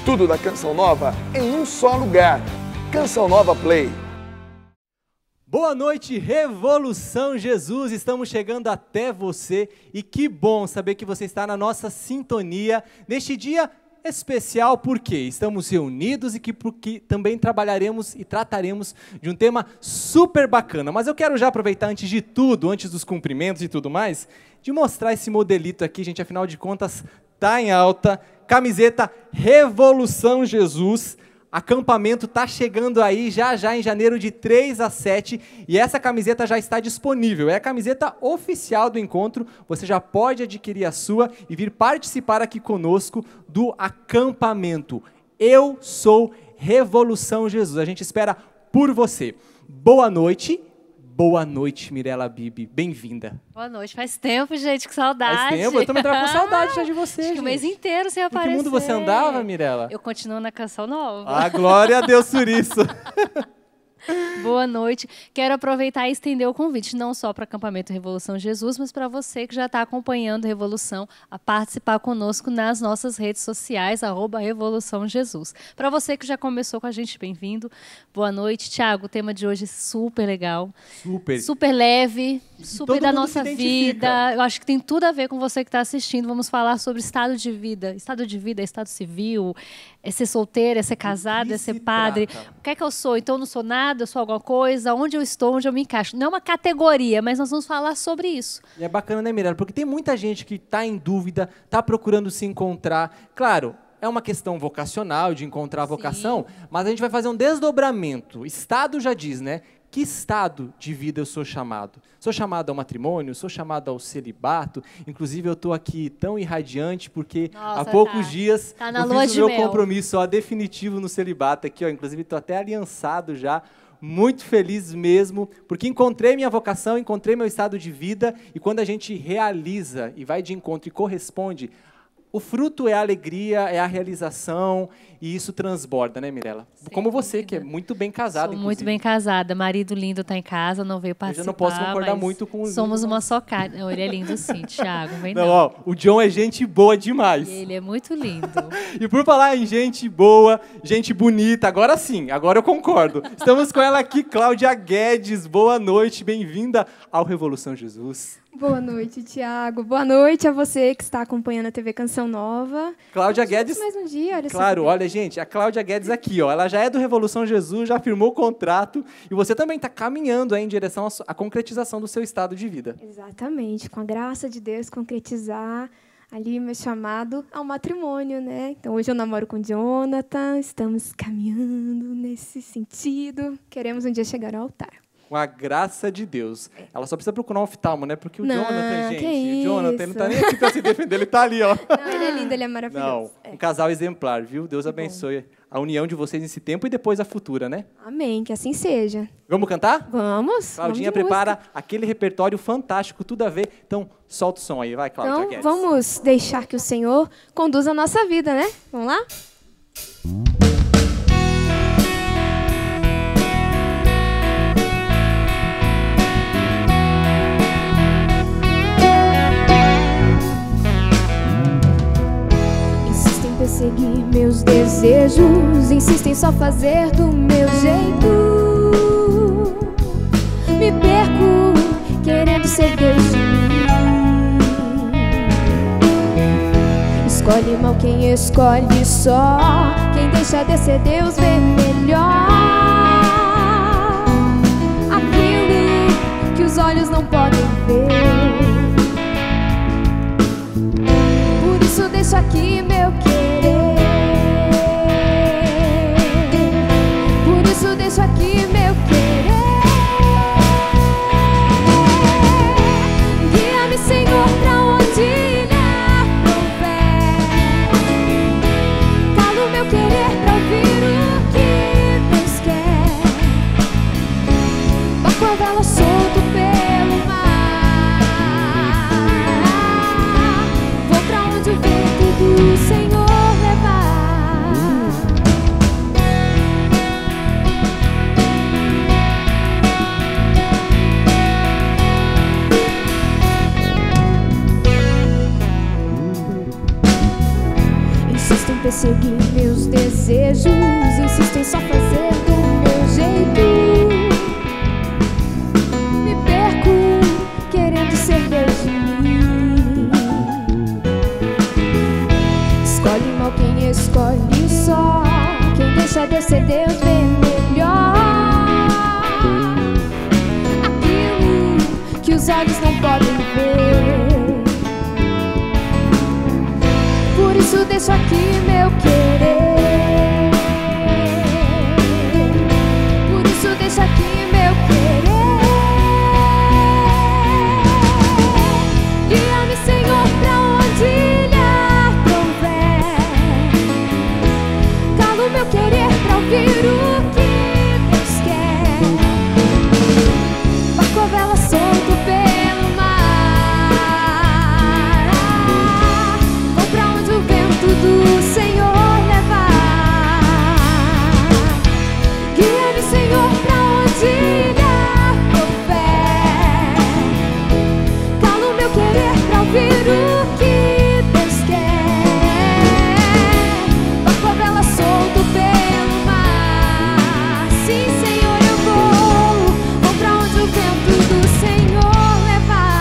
Tudo da Canção Nova em um só lugar. Canção Nova Play. Boa noite, Revolução Jesus! Estamos chegando até você e que bom saber que você está na nossa sintonia neste dia especial, porque estamos reunidos e porque também trabalharemos e trataremos de um tema super bacana. Mas eu quero já aproveitar antes de tudo, antes dos cumprimentos e tudo mais, de mostrar esse modelito aqui, gente, afinal de contas, tá em alta, camiseta Revolução Jesus. Acampamento está chegando aí já em janeiro de 3 a 7 e essa camiseta já está disponível. É a camiseta oficial do encontro, você já pode adquirir a sua e vir participar aqui conosco do acampamento. Eu sou Revolução Jesus, a gente espera por você. Boa noite. Boa noite, Mirela Bibi. Bem-vinda. Boa noite. Faz tempo, gente, que saudade. Faz tempo, eu também estava com saudade já de você, Acho que o mês inteiro sem aparecer. Em que mundo você andava, Mirela? Eu continuo na Canção Nova. Ah, glória a Deus por isso. Boa noite. Quero aproveitar e estender o convite, não só para o acampamento Revolução Jesus, mas para você que já está acompanhando Revolução, a participar conosco nas nossas redes sociais, @Revolução Jesus. Para você que já começou com a gente, bem-vindo. Boa noite. Tiago, o tema de hoje é super legal. Super leve, super da nossa vida. Eu acho que tem tudo a ver com você que está assistindo. Vamos falar sobre estado de vida. Estado de vida é estado civil, é ser solteiro, é ser casado, é ser padre. O que é que eu sou? Então eu não sou nada, eu sou alguma coisa, onde eu estou, onde eu me encaixo. Não é uma categoria, mas nós vamos falar sobre isso. E é bacana, né, Mirela? Porque tem muita gente que está em dúvida, está procurando se encontrar. Claro, é uma questão vocacional, de encontrar a vocação, mas a gente vai fazer um desdobramento. Estado já diz, né? Que estado de vida eu sou chamado? Sou chamado ao matrimônio? Sou chamado ao celibato? Inclusive, eu estou aqui tão irradiante porque há poucos dias eu fiz o meu compromisso definitivo no celibato. Aqui, ó, inclusive, estou até aliançado já. Muito feliz mesmo, porque encontrei minha vocação, encontrei meu estado de vida, e quando a gente realiza e vai de encontro e corresponde, o fruto é a alegria, é a realização, e isso transborda, né, Mirela? Como você, que é muito bem casada, inclusive. Muito bem casada. Marido lindo está em casa, não veio participar. Eu já não posso concordar muito com o somos uma só carne. Não, ele é lindo sim, Thiago, vem não. Ó, o John é gente boa demais. Ele é muito lindo. E por falar em gente boa, gente bonita, agora sim, agora eu concordo. Estamos com ela aqui, Cláudia Guedes. Boa noite, bem-vinda ao Revolução Jesus. Boa noite, Tiago. Boa noite a você que está acompanhando a TV Canção Nova. Cláudia Guedes. Mais um dia, olha. Claro, olha, gente, a Cláudia Guedes aqui, ó, ela já é do Revolução Jesus, já firmou o contrato e você também está caminhando aí em direção à concretização do seu estado de vida. Exatamente, com a graça de Deus, concretizar ali meu chamado ao matrimônio, né? Então, hoje eu namoro com o Jonathan, estamos caminhando nesse sentido, queremos um dia chegar ao altar. Com a graça de Deus. Ela só precisa procurar um oftalmo, né? Porque o Jonathan, gente, o Jonathan, ele não tá nem aqui para se defender, ele tá ali, ó. Não, ele é lindo, ele é maravilhoso. Não, um casal exemplar, viu? Deus abençoe a união de vocês nesse tempo e depois a futura, né? Amém, que assim seja. Vamos cantar? Vamos. Claudinha prepara aquele repertório fantástico, tudo a ver. Então, solta o som aí, vai, Cláudia Guedes. Então, vamos deixar que o Senhor conduza a nossa vida, né? Vamos lá? Perseguir meus desejos, insistem só fazer do meu jeito. Me perco querendo ser Deus de mim. Escolhe mal quem escolhe só, quem deixa de ser Deus vê melhor aquilo que os olhos não podem ver. Por isso deixo aqui meu querer. Por isso deixo aqui meu querer. Guia-me, Senhor, pra onde irá houver. Calo meu querer pra ouvir o que Deus quer. Barco a vela solto pelo mar. Vou pra onde o vento do Senhor levar. Insisto em perseguir meu meus desejos insistem só fazer do meu jeito. Me perco querendo ser Deus de mim. Escolhe mal quem escolhe só. Quem deixa Deus ser Deus vê melhor aquilo que os olhos não podem ver. Por isso deixo aqui meu querer. Por isso deixo aqui meu querer. Guia-me, Senhor, pra onde ilha prouver. Calo meu querer pra ouvir o que Deus quer. Barco a vela solto pelo mar. Vou pra onde o vento do Senhor levar. Guia-me, Senhor, pra onde ilha prouver. Calo meu querer pra ouvir o que Deus quer. Barco a vela solto pelo mar. Sim, Senhor, eu vou pra onde o vento do Senhor levar.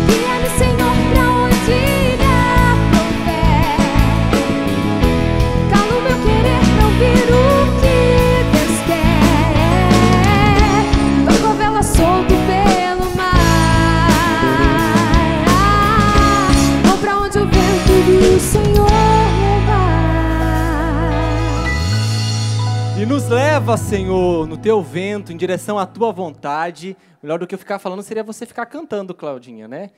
Guia-me, Senhor, pra onde ilha prouver. Calo meu querer pra ouvir o que Deus quer. Barco a vela solto pelo mar. Vou pra onde o vento do Senhor levar. E nos leva, Senhor, no teu vento, em direção à tua vontade. Melhor do que eu ficar falando seria você ficar cantando, Claudinha, né?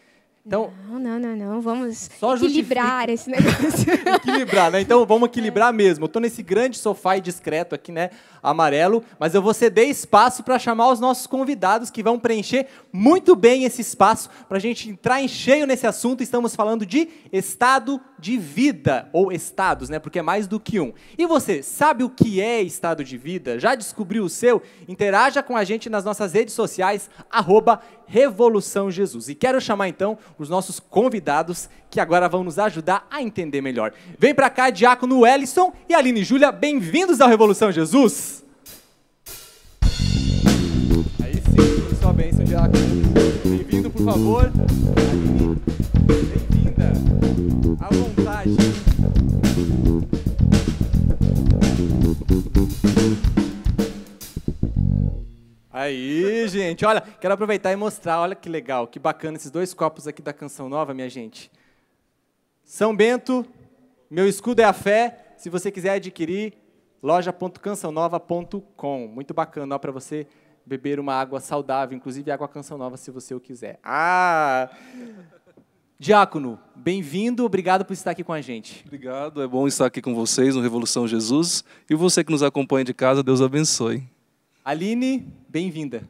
Então, Não. Vamos Só equilibrar esse negócio. equilibrar, né? Então vamos equilibrar mesmo. Eu tô nesse grande sofá e discreto aqui, né? Amarelo, mas eu vou ceder espaço para chamar os nossos convidados que vão preencher muito bem esse espaço para a gente entrar em cheio nesse assunto. Estamos falando de estado de vida, ou estados, né? Porque é mais do que um. E você, sabe o que é estado de vida? Já descobriu o seu? Interaja com a gente nas nossas redes sociais, @Revolução Jesus. E quero chamar então os nossos convidados que agora vão nos ajudar a entender melhor. Vem pra cá, Diácono Wellison e Aline Júlia, bem-vindos ao Revolução Jesus. Aí sim, sua bênção, Diácono. Bem-vindo, por favor. Aline, bem-vinda. À vontade. Aí, gente, olha, quero aproveitar e mostrar, olha que legal, que bacana esses dois copos aqui da Canção Nova, minha gente. São Bento, meu escudo é a fé, se você quiser adquirir, loja.cançãonova.com. Muito bacana, ó, para você beber uma água saudável, inclusive água Canção Nova, se você o quiser. Diácono, bem-vindo, obrigado por estar aqui com a gente. Obrigado, é bom estar aqui com vocês no Revolução Jesus. E você que nos acompanha de casa, Deus abençoe. Aline, bem-vinda.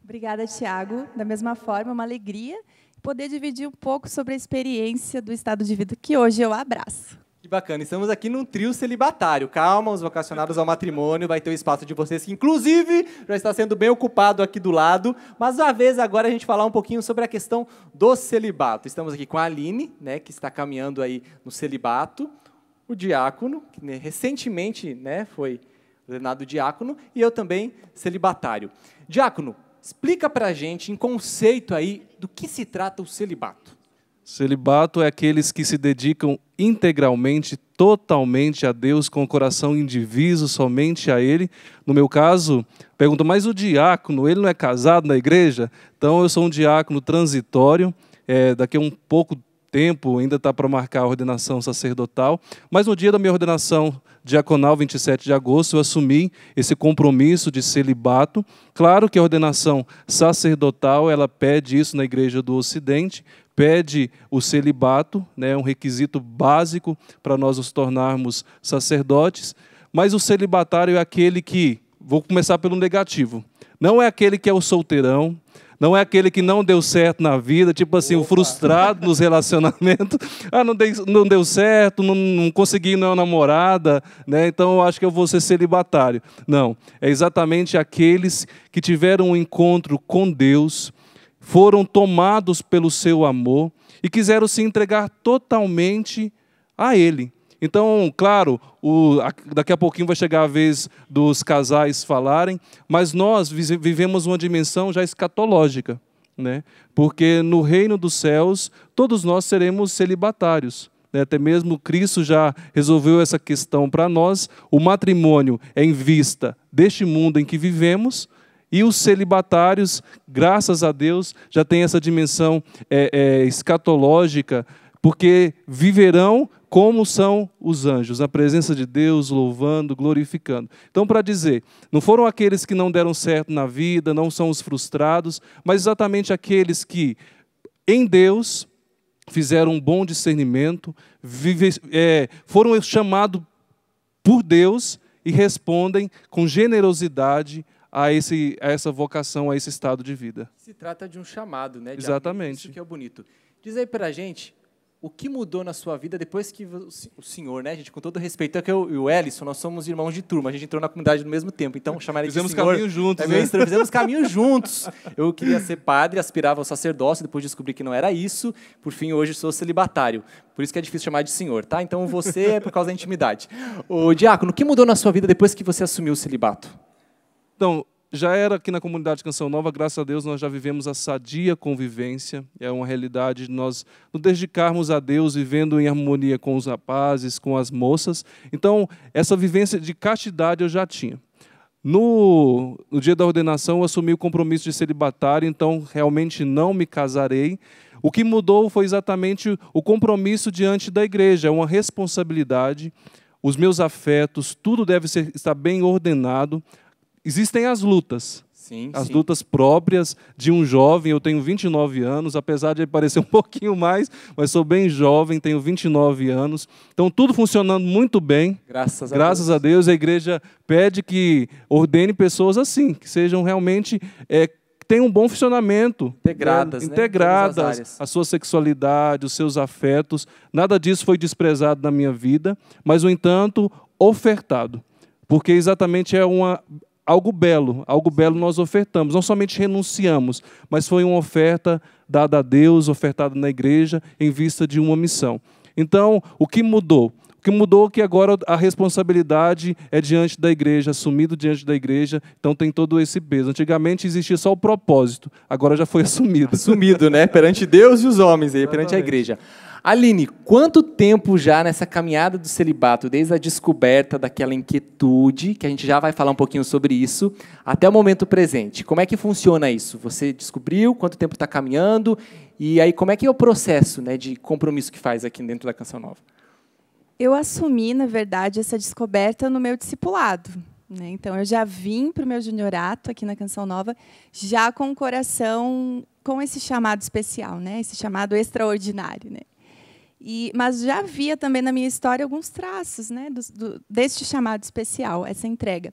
Obrigada, Tiago. Da mesma forma, uma alegria poder dividir um pouco sobre a experiência do estado de vida que hoje eu abraço. Que bacana, estamos aqui num trio celibatário. Calma, os vocacionados ao matrimônio, vai ter o espaço de vocês, que inclusive já está sendo bem ocupado aqui do lado. Mas uma vez agora a gente falar um pouquinho sobre a questão do celibato. Estamos aqui com a Aline, né, que está caminhando aí no celibato, o diácono, que né, recentemente né, foi ordenado diácono, e eu também celibatário. Diácono, explica pra gente, em conceito aí, do que se trata o celibato. Celibato é aqueles que se dedicam integralmente, totalmente a Deus, com o coração indiviso, somente a Ele. No meu caso, pergunto, mas o diácono, ele não é casado na igreja? Então, eu sou um diácono transitório, daqui a um pouco tempo ainda está para marcar a ordenação sacerdotal, mas no dia da minha ordenação diaconal, 27 de agosto, eu assumi esse compromisso de celibato. Claro que a ordenação sacerdotal, ela pede isso na Igreja do Ocidente, pede o celibato, né, um requisito básico para nós nos tornarmos sacerdotes, mas o celibatário é aquele que, vou começar pelo negativo, não é aquele que é o solteirão, Não é aquele que não deu certo na vida, tipo assim, o frustrado nos relacionamentos. Não deu certo, não consegui uma namorada, né? Então eu acho que eu vou ser celibatário. Não, é exatamente aqueles que tiveram um encontro com Deus, foram tomados pelo seu amor e quiseram se entregar totalmente a Ele. Então, claro, daqui a pouquinho vai chegar a vez dos casais falarem, mas nós vivemos uma dimensão já escatológica, né? Porque no reino dos céus, todos nós seremos celibatários, né? Até mesmo Cristo já resolveu essa questão para nós. O matrimônio é em vista deste mundo em que vivemos, e os celibatários, graças a Deus, já têm essa dimensão escatológica, porque viverão como são os anjos, na presença de Deus, louvando, glorificando. Então, para dizer, não foram aqueles que não deram certo na vida, não são os frustrados, mas exatamente aqueles que, em Deus, fizeram um bom discernimento, foram chamados por Deus e respondem com generosidade a essa vocação, a esse estado de vida. Se trata de um chamado, né? Exatamente. Isso que é bonito. Diz aí para a gente, o que mudou na sua vida depois que o senhor, né, gente, com todo respeito, é que eu e o Ellison, nós somos irmãos de turma, a gente entrou na comunidade no mesmo tempo, então chamar ele de senhor... Fizemos caminho juntos, né? Fizemos caminho juntos. Eu queria ser padre, aspirava ao sacerdócio, depois descobri que não era isso, por fim, hoje sou celibatário. Por isso que é difícil chamar de senhor, tá? Então você é por causa da intimidade. Ô, diácono, o que mudou na sua vida depois que você assumiu o celibato? Então, já era aqui na comunidade Canção Nova, graças a Deus, nós já vivemos a sadia convivência. É uma realidade de nós nos dedicarmos a Deus, vivendo em harmonia com os rapazes, com as moças. Então, essa vivência de castidade eu já tinha. No dia da ordenação, eu assumi o compromisso de celibatário, então realmente não me casarei. O que mudou foi exatamente o compromisso diante da igreja, é uma responsabilidade. Os meus afetos, tudo deve estar bem ordenado. Existem as lutas, as lutas próprias de um jovem. Eu tenho 29 anos, apesar de parecer um pouquinho mais, mas sou bem jovem, tenho 29 anos. Então, tudo funcionando muito bem. Graças a Deus. A igreja pede que ordene pessoas assim, que sejam realmente... tenham um bom funcionamento. Integradas, a sua sexualidade, os seus afetos. Nada disso foi desprezado na minha vida, mas, no entanto, ofertado. Porque exatamente algo belo nós ofertamos, não somente renunciamos, mas foi uma oferta dada a Deus, ofertada na igreja, em vista de uma missão. Então, o que mudou? O que mudou é que agora a responsabilidade é diante da igreja, assumido diante da igreja, então tem todo esse peso. Antigamente existia só o propósito, agora já foi assumido. Assumido, né? Perante Deus e os homens, aí, perante a igreja. Aline, quanto tempo já nessa caminhada do celibato, desde a descoberta daquela inquietude, que a gente já vai falar um pouquinho sobre isso, até o momento presente? Como é que funciona isso? Você descobriu, quanto tempo está caminhando, e aí como é que é o processo, né, de compromisso que faz aqui dentro da Canção Nova? Eu assumi, na verdade, essa descoberta no meu discipulado, né? Então, eu já vim para o meu juniorato aqui na Canção Nova, já com o coração, com esse chamado especial, né? Esse chamado extraordinário, né? Mas já havia também na minha história alguns traços, né, deste chamado especial, essa entrega.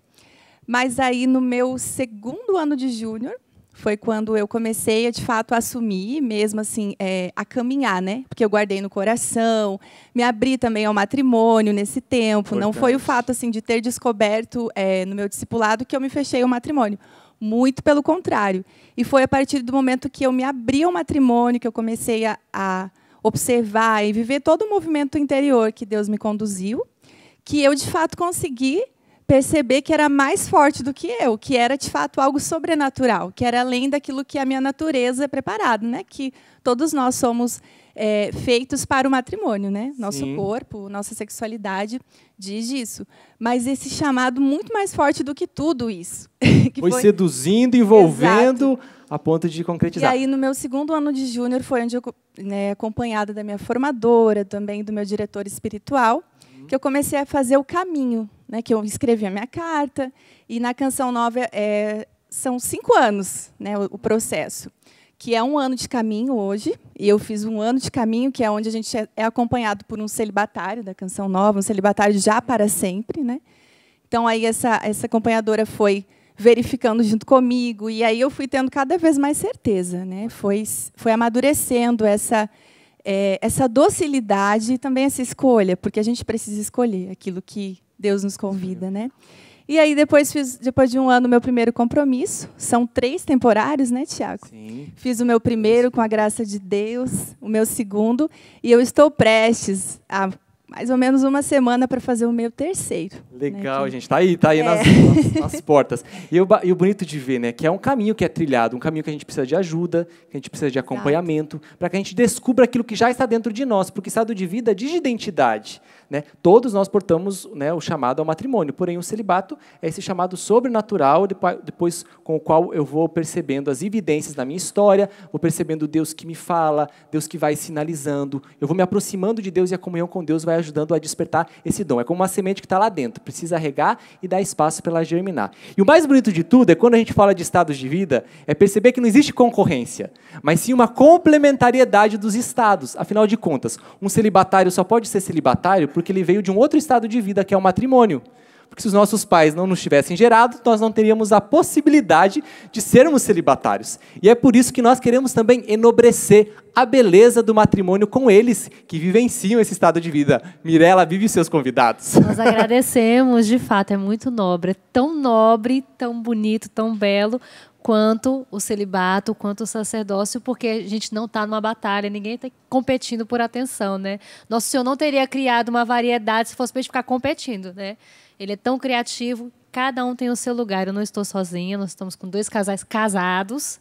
Mas aí, no meu segundo ano de júnior, foi quando eu comecei, de fato, a assumir, mesmo assim, a caminhar, né? Porque eu guardei no coração, me abri também ao matrimônio nesse tempo. Importante. Não foi o fato assim, de ter descoberto no meu discipulado que eu me fechei ao matrimônio. Muito pelo contrário. E foi a partir do momento que eu me abri ao matrimônio, que eu comecei a observar e viver todo o movimento interior que Deus me conduziu, que eu, de fato, consegui perceber que era mais forte do que eu, que era, de fato, algo sobrenatural, que era além daquilo que a minha natureza é preparada, né? Que todos nós somos feitos para o matrimônio, né? Nosso corpo, nossa sexualidade diz isso. Mas esse chamado muito mais forte do que tudo isso. Que foi seduzindo, envolvendo... Exato. A ponto de concretizar. E aí, no meu segundo ano de júnior, foi onde eu, acompanhada da minha formadora, também do meu diretor espiritual, que eu comecei a fazer o caminho, né, que eu escrevi a minha carta, e na Canção Nova são 5 anos, né, o processo, que é 1 ano de caminho hoje, e eu fiz 1 ano de caminho, que é onde a gente é acompanhado por um celibatário da Canção Nova, um celibatário já para sempre, né? Então, aí essa acompanhadora foi verificando junto comigo. E aí eu fui tendo cada vez mais certeza, né? Foi amadurecendo essa docilidade e também essa escolha, porque a gente precisa escolher aquilo que Deus nos convida, né? E aí depois de um ano, meu primeiro compromisso. São 3 temporários, né, Tiago? Sim. Fiz o meu primeiro com a graça de Deus, o meu segundo, e eu estou prestes a mais ou menos uma semana para fazer o meu terceiro. Legal, né, gente. Tá aí nas portas. E o bonito de ver, né, que é um caminho que é trilhado, um caminho que a gente precisa de ajuda, que a gente precisa de acompanhamento, para que a gente descubra aquilo que já está dentro de nós, porque estado de vida diz de identidade. Né? Todos nós portamos, né, o chamado ao matrimônio, porém o celibato é esse chamado sobrenatural, depois com o qual eu vou percebendo as evidências da minha história, vou percebendo Deus que me fala, Deus que vai sinalizando, eu vou me aproximando de Deus e a comunhão com Deus vai ajudando a despertar esse dom. É como uma semente que está lá dentro, precisa regar e dar espaço para ela germinar. E o mais bonito de tudo é quando a gente fala de estados de vida, é perceber que não existe concorrência, mas sim uma complementariedade dos estados. Afinal de contas, um celibatário só pode ser celibatário porque ele veio de um outro estado de vida, que é o matrimônio. Porque se os nossos pais não nos tivessem gerado, nós não teríamos a possibilidade de sermos celibatários. E é por isso que nós queremos também enobrecer a beleza do matrimônio com eles, que vivenciam esse estado de vida. Mirela, vive os seus convidados. Nós agradecemos, de fato, é muito nobre, tão bonito, tão belo, quanto o celibato, quanto o sacerdócio, porque a gente não está numa batalha, ninguém está competindo por atenção, né? Nosso Senhor não teria criado uma variedade se fosse para a gente ficar competindo, né? Ele é tão criativo, cada um tem o seu lugar. Eu não estou sozinha, nós estamos com 2 casais casados,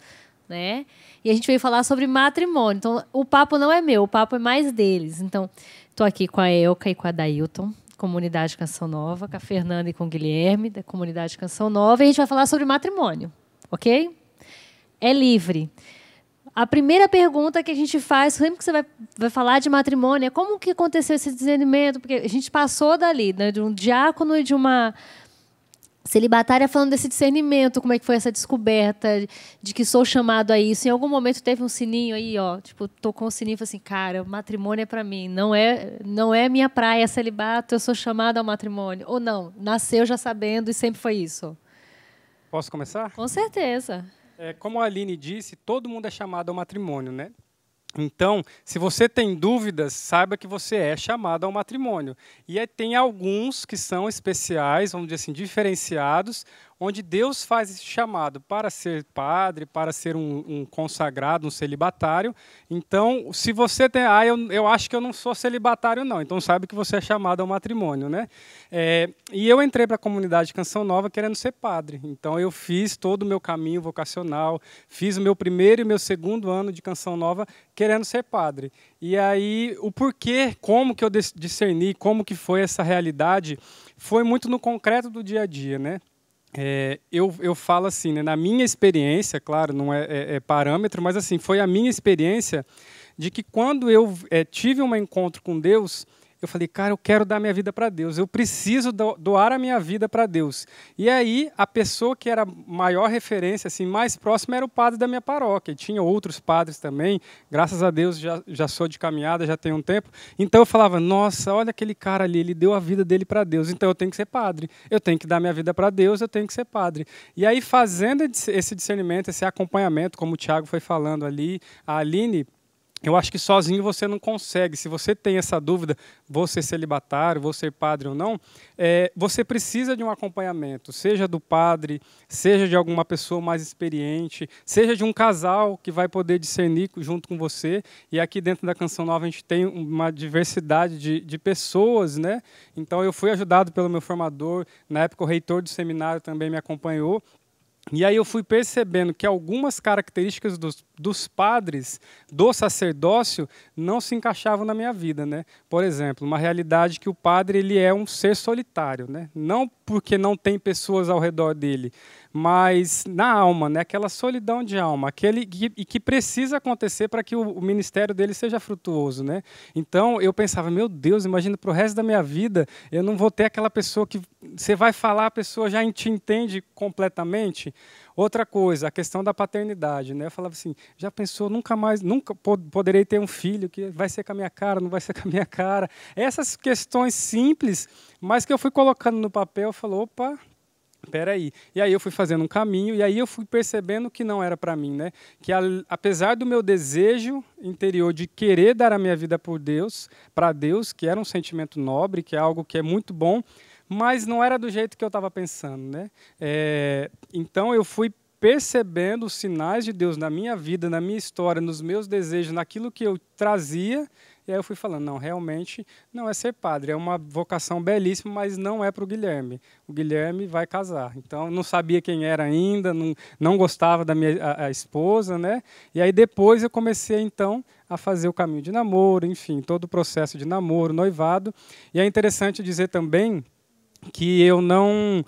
né? E a gente veio falar sobre matrimônio. Então, o papo não é meu, o papo é mais deles. Então, estou aqui com a Elka e com a Dailton, Comunidade Canção Nova, com a Fernanda e com o Guilherme, da Comunidade Canção Nova, e a gente vai falar sobre matrimônio. Ok? É livre. A primeira pergunta que a gente faz, sempre que você vai falar de matrimônio, é como que aconteceu esse discernimento? Porque a gente passou dali, né, de um diácono e de uma celibatária falando desse discernimento, como é que foi essa descoberta de que sou chamado a isso. Em algum momento teve um sininho aí, ó, tipo, tocou um sininho e falou assim, cara, matrimônio é para mim, não é minha praia, celibato, eu sou chamado ao matrimônio. Ou não, nasceu já sabendo e sempre foi isso. Posso começar? Com certeza. Como a Aline disse, todo mundo é chamado ao matrimônio, né? Então, se você tem dúvidas, saiba que você é chamado ao matrimônio. E aí tem alguns que são especiais, vamos dizer assim, diferenciados, onde Deus faz esse chamado para ser padre, para ser um consagrado, um celibatário. Então, se você tem... eu acho que eu não sou celibatário, não. Então, sabe que você é chamado ao matrimônio, né? E eu entrei para a comunidade Canção Nova querendo ser padre. Então, eu fiz todo o meu caminho vocacional, fiz o meu primeiro e meu segundo ano de Canção Nova querendo ser padre. E aí, o porquê, como que eu discerni, como que foi essa realidade, foi muito no concreto do dia a dia, né? Eu falo assim, né, na minha experiência, claro, não é parâmetro, mas assim, foi a minha experiência de que quando eu tive um encontro com Deus, eu falei, cara, eu quero dar minha vida para Deus, eu preciso doar a minha vida para Deus. E aí, a pessoa que era maior referência, assim, mais próxima, era o padre da minha paróquia. E tinha outros padres também, graças a Deus já sou de caminhada, já tenho um tempo. Então eu falava, nossa, olha aquele cara ali, ele deu a vida dele para Deus, então eu tenho que ser padre. Eu tenho que dar minha vida para Deus, eu tenho que ser padre. E aí, fazendo esse discernimento, esse acompanhamento, como o Tiago foi falando ali, a Aline... Eu acho que sozinho você não consegue. Se você tem essa dúvida, vou ser celibatário, vou ser padre ou não, você precisa de um acompanhamento, seja do padre, seja de alguma pessoa mais experiente, seja de um casal que vai poder discernir junto com você. E aqui dentro da Canção Nova a gente tem uma diversidade de pessoas, né? Então eu fui ajudado pelo meu formador, na época o reitor do seminário também me acompanhou. E aí eu fui percebendo que algumas características dos padres, do sacerdócio, não se encaixavam na minha vida, né? Por exemplo, uma realidade que o padre ele é um ser solitário, né? Não porque não tem pessoas ao redor dele, mas na alma, né? Aquela solidão de alma, aquele que precisa acontecer para que o ministério dele seja frutuoso, né? Então eu pensava, meu Deus, imagina para o resto da minha vida eu não vou ter aquela pessoa que você vai falar, a pessoa já te entende completamente. Outra coisa, a questão da paternidade, né? Eu falava assim, já pensou, nunca poderei ter um filho que vai ser com a minha cara, não vai ser com a minha cara. Essas questões simples, mas que eu fui colocando no papel, eu falei, opa, peraí. E aí eu fui fazendo um caminho, e aí eu fui percebendo que não era para mim, né? Que apesar do meu desejo interior de querer dar a minha vida por Deus, para Deus, que era um sentimento nobre, que é algo que é muito bom, mas não era do jeito que eu estava pensando, né? Então eu fui percebendo os sinais de Deus na minha vida, na minha história, nos meus desejos, naquilo que eu trazia. E aí eu fui falando, não, realmente não é ser padre, é uma vocação belíssima, mas não é para o Guilherme. O Guilherme vai casar. Então, não sabia quem era ainda, não gostava da minha a esposa, né? E aí depois eu comecei, então, a fazer o caminho de namoro, enfim, todo o processo de namoro, noivado. E é interessante dizer também que eu não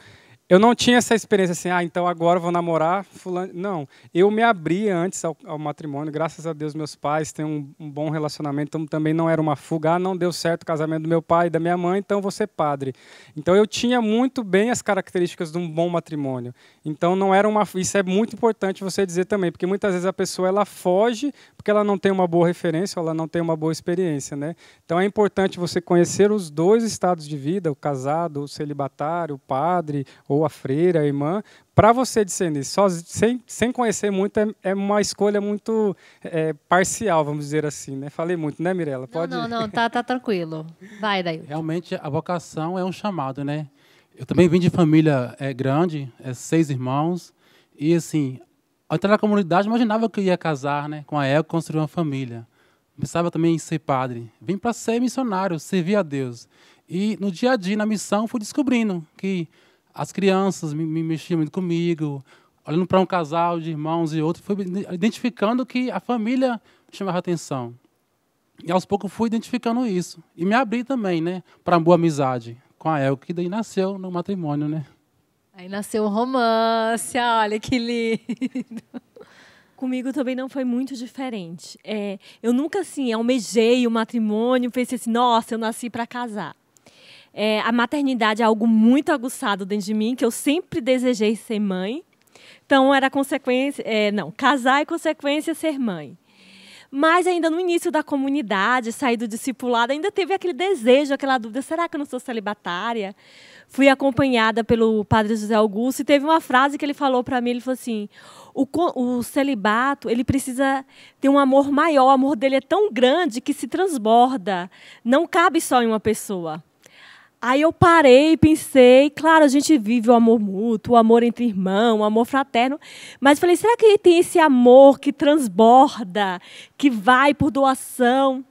tinha essa experiência assim, então agora eu vou namorar fulano. Não, eu me abri antes ao matrimônio, graças a Deus meus pais têm um bom relacionamento, então também não era uma fuga, não deu certo o casamento do meu pai e da minha mãe, então vou ser padre. Então eu tinha muito bem as características de um bom matrimônio. Então não era isso é muito importante você dizer também, porque muitas vezes a pessoa ela foge porque ela não tem uma boa referência, ou ela não tem uma boa experiência, né? Então é importante você conhecer os dois estados de vida, o casado, o celibatário, o padre, ou a freira, a irmã, para você discernir. Só sem conhecer muito é uma escolha muito parcial, vamos dizer assim, né? Falei muito, né, Mirela? Pode... Não, tá tranquilo. Vai, daí. Realmente, a vocação é um chamado, né? Eu também vim de família grande, 6 irmãos, e assim, ao entrar na comunidade, imaginava que eu ia casar, né? Com a Elke, construir uma família. Pensava também em ser padre. Vim para ser missionário, servir a Deus. E no dia a dia, na missão, fui descobrindo que as crianças me mexiam muito comigo, olhando para um casal de irmãos e outros, fui identificando que a família me chamava a atenção. E aos poucos fui identificando isso. E me abri também, né, para uma boa amizade com a Elke, que daí nasceu no matrimônio, né? Aí nasceu um romance, olha que lindo. Comigo também não foi muito diferente. Eu nunca, assim, almejei o matrimônio, pensei assim, nossa, eu nasci para casar. A maternidade é algo muito aguçado dentro de mim, que eu sempre desejei ser mãe. Então, era consequência... casar é consequência ser mãe. Mas ainda no início da comunidade, sair do discipulado, ainda teve aquele desejo, aquela dúvida, será que eu não sou celibatária? Fui acompanhada pelo padre José Augusto e teve uma frase que ele falou para mim, ele falou assim, o celibato, ele precisa ter um amor maior, o amor dele é tão grande que se transborda, não cabe só em uma pessoa. Aí eu parei, pensei, claro, a gente vive o amor mútuo, o amor entre irmãos, o amor fraterno, mas falei, será que tem esse amor que transborda, que vai por doação?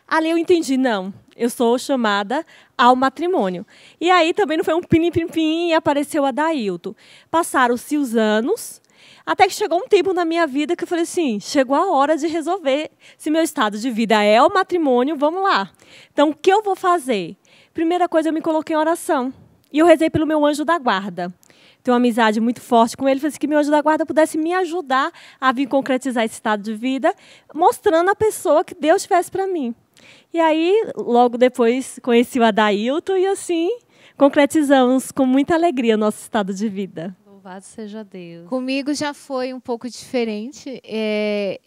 Ali eu entendi, não, eu sou chamada ao matrimônio. E aí também não foi um pim-pim-pim e apareceu a Adailton. Passaram-se os anos, até que chegou um tempo na minha vida que eu falei assim, chegou a hora de resolver se meu estado de vida é o matrimônio, vamos lá. Então, o que eu vou fazer? Primeira coisa, eu me coloquei em oração. E eu rezei pelo meu anjo da guarda. Tenho uma amizade muito forte com ele. Falei assim, que meu anjo da guarda pudesse me ajudar a vir concretizar esse estado de vida, mostrando a pessoa que Deus tivesse para mim. E aí, logo depois, conheci o Adailton e assim, concretizamos com muita alegria o nosso estado de vida. Louvado seja Deus. Comigo já foi um pouco diferente.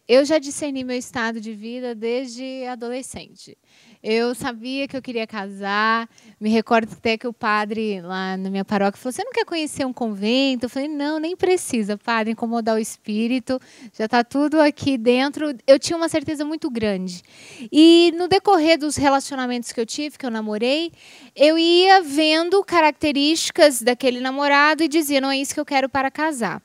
Eu já discerni meu estado de vida desde adolescente. Eu sabia que eu queria casar. Me recordo até que o padre lá na minha paróquia falou, você não quer conhecer um convento? Eu falei, não, nem precisa, padre, incomodar o espírito. Já está tudo aqui dentro. Eu tinha uma certeza muito grande. E no decorrer dos relacionamentos que eu tive, que eu namorei, eu ia vendo características daquele namorado e dizia, não é isso que eu quero para casar.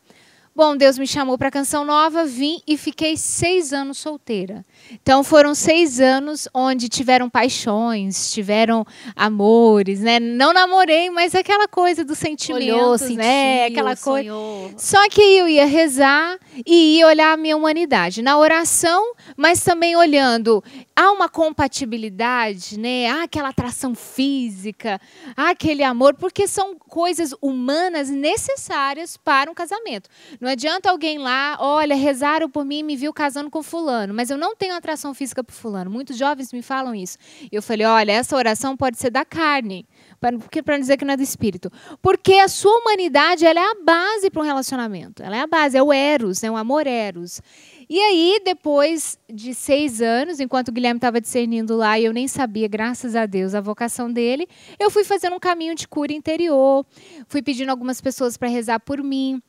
Bom, Deus me chamou para a Canção Nova, vim e fiquei 6 anos solteira. Então, foram 6 anos onde tiveram paixões, tiveram amores, né? Não namorei, mas aquela coisa do sentimento, olhou, sentiu, né? Aquela coisa. Sonhou. Só que eu ia rezar e ia olhar a minha humanidade na oração, mas também olhando, há uma compatibilidade, né? Há aquela atração física, há aquele amor, porque são coisas humanas necessárias para um casamento. Não adianta alguém lá, olha, rezaram por mim e me viu casando com fulano, mas eu não tenho atração física por fulano. Muitos jovens me falam isso. Eu falei, olha, essa oração pode ser da carne, para não dizer que não é do espírito. Porque a sua humanidade, ela é a base para um relacionamento. Ela é a base, é o eros, é o amor eros. E aí, depois de 6 anos, enquanto o Guilherme estava discernindo lá, e eu nem sabia, graças a Deus, a vocação dele, eu fui fazendo um caminho de cura interior, fui pedindo algumas pessoas para rezar por mim,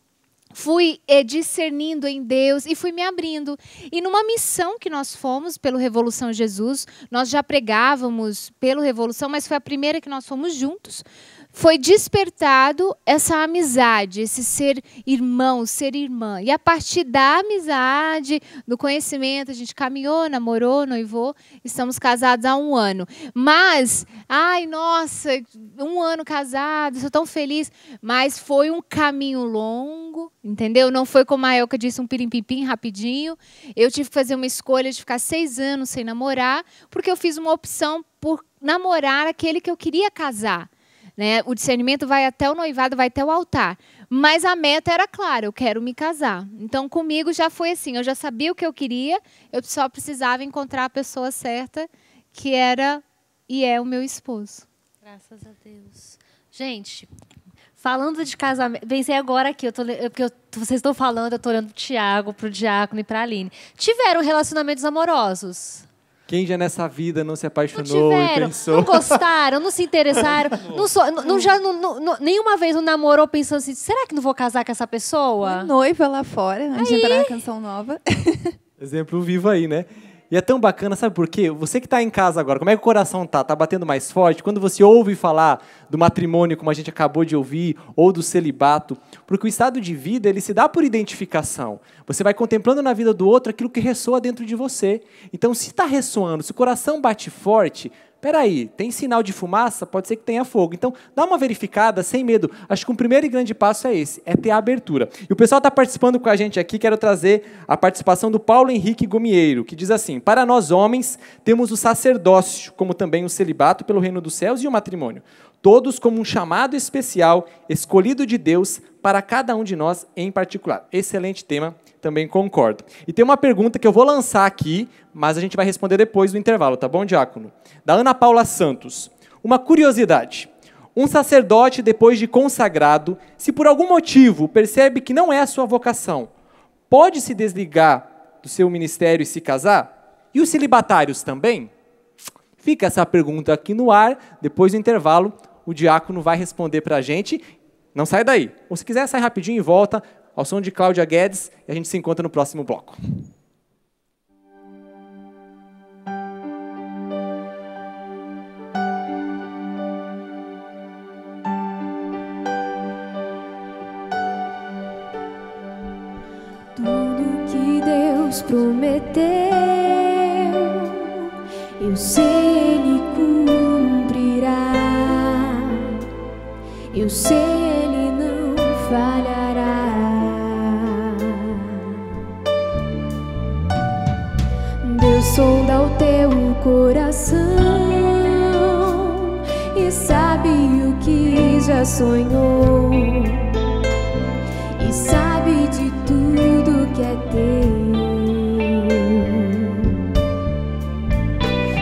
fui discernindo em Deus e fui me abrindo. E numa missão que nós fomos pelo Revolução Jesus, nós já pregávamos pelo Revolução, mas foi a primeira que nós fomos juntos, foi despertado essa amizade, esse ser irmão, ser irmã. E a partir da amizade, do conhecimento, a gente caminhou, namorou, noivou, estamos casados há 1 ano. Mas, ai, nossa, 1 ano casado, sou tão feliz. Mas foi um caminho longo, entendeu? Não foi como a Elka disse, um pirim-pim-pim rapidinho. Eu tive que fazer uma escolha de ficar 6 anos sem namorar, porque eu fiz uma opção por namorar aquele que eu queria casar. Né? O discernimento vai até o noivado, vai até o altar. Mas a meta era clara, eu quero me casar. Então, comigo já foi assim, eu já sabia o que eu queria, eu só precisava encontrar a pessoa certa, que era e é o meu esposo. Graças a Deus. Gente, falando de casamento, pensei agora aqui, porque vocês estão falando, eu estou olhando para o Tiago, para o Diácono e para a Aline. Tiveram relacionamentos amorosos? Quem já nessa vida não se apaixonou não tiveram, e pensou... Não gostaram, não se interessaram. Nenhuma vez não namorou pensando assim, será que não vou casar com essa pessoa? Fui noiva lá fora, antes de entrar na Canção Nova. Exemplo vivo aí, né? E é tão bacana, sabe por quê? Você que está em casa agora, como é que o coração tá? Tá batendo mais forte? Quando você ouve falar do matrimônio, como a gente acabou de ouvir, ou do celibato, porque o estado de vida, ele se dá por identificação. Você vai contemplando na vida do outro aquilo que ressoa dentro de você. Então, se está ressoando, se o coração bate forte, peraí, tem sinal de fumaça? Pode ser que tenha fogo. Então, dá uma verificada, sem medo. Acho que o primeiro e grande passo é esse, é ter a abertura. E o pessoal está participando com a gente aqui, quero trazer a participação do Paulo Henrique Gomieiro, que diz assim, para nós homens, temos o sacerdócio, como também o celibato pelo reino dos céus e o matrimônio. Todos como um chamado especial, escolhido de Deus, para cada um de nós em particular. Excelente tema, também concordo. E tem uma pergunta que eu vou lançar aqui, mas a gente vai responder depois do intervalo, tá bom, Diácono? Da Ana Paula Santos. Uma curiosidade. Um sacerdote, depois de consagrado, se por algum motivo percebe que não é a sua vocação, pode se desligar do seu ministério e se casar? E os celibatários também? Fica essa pergunta aqui no ar, depois do intervalo, o diácono vai responder para a gente. Não sai daí. Ou se quiser, sai rapidinho e volta ao som de Cláudia Guedes e a gente se encontra no próximo bloco. Tudo que Deus prometeu, eu sei Ele cumprirá. Eu sei Ele não falhará. Deus sonda o teu coração e sabe o que já sonhou, e sabe de tudo que é teu.